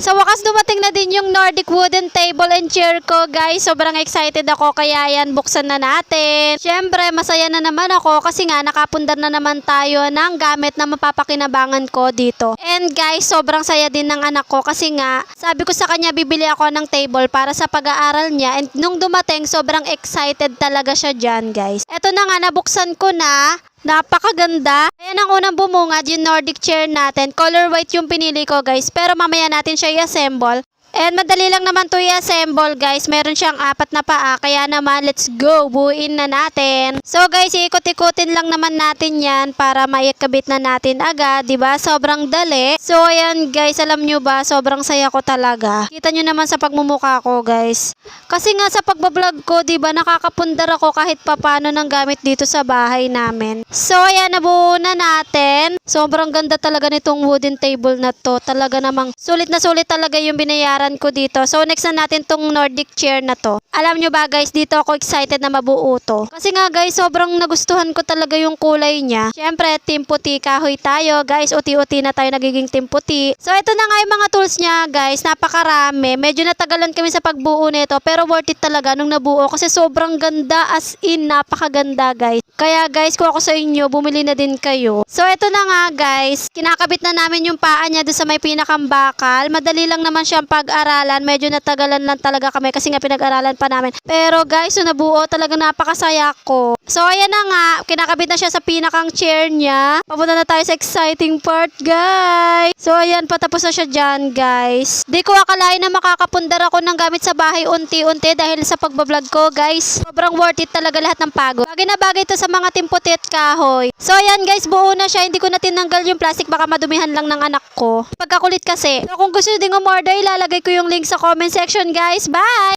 Sa wakas dumating na din yung Nordic wooden table and chair ko, guys. Sobrang excited ako kaya yan, buksan na natin. Syempre, masaya na naman ako kasi nga nakapundar na naman tayo ng gamit na mapapakinabangan ko dito. And guys, sobrang saya din ng anak ko kasi nga sabi ko sa kanya bibili ako ng table para sa pag-aaral niya, and nung dumating sobrang excited talaga siya dyan, guys. Eto na nga, nabuksan ko na. Napakaganda. Ayan ang unang bumungad, yung Nordic chair natin. Color white yung pinili ko, guys. Pero mamaya natin siya i-assemble. And madali lang naman to i-assemble, guys. Meron siyang 4 na paa. Kaya naman, let's go. Buuin na natin. So guys, iikot-ikutin lang naman natin yan para maikabit na natin agad. Diba? Sobrang dali. So ayan guys, alam nyo ba, sobrang saya ko talaga. Kita nyo naman sa pagmumukha ko, guys. Kasi nga sa pagbablog ko, diba, nakakapundar ako kahit papano ng gamit dito sa bahay namin. So ayan, nabuo na natin. Sobrang ganda talaga nitong wooden table na to. Talaga namang sulit na sulit talaga yung binayaran ko dito. So next na natin tong Nordic chair na to. Alam nyo ba guys, dito ako excited na mabuo to. Kasi nga guys, sobrang nagustuhan ko talaga yung kulay niya. Syempre, team puti kahoy tayo. Guys, uti-uti na tayo nagiging team puti. So ito na nga yung mga tools niya guys. Napakarami. Medyo natagalan kami sa pagbuo nito. Pero worth it talaga nung nabuo. Kasi sobrang ganda, as in napakaganda guys. Kaya guys, kung ako sa inyo, bumili na din kayo. So ito na nga guys. Kinakabit na namin yung paa niya doon sa may pinakambakal. Madali lang naman siyang pag-aralan. Medyo natagalan lang talaga kami kasi nga pinag-aralan pa namin. Pero guys, so nabuo talaga, napakasaya ko. So ayan na nga, kinakabit na siya sa pinakang chair niya. Papunta na tayo sa exciting part guys. So ayan, patapos na siya dyan guys. Di ko akalain na makakapundar ako ng gamit sa bahay unti-unti dahil sa pagbablog ko guys. Sobrang worth it talaga lahat ng pagod. Bagay na bagay to sa mga timputi at kahoy. So ayan guys, buo na siya. Hindi ko na tinanggal yung plastic, baka madumihan lang ng anak ko. Pagkakulit kasi. So kung gusto nyo ding umorder, ilalagay ko yung link sa comment section guys. Bye!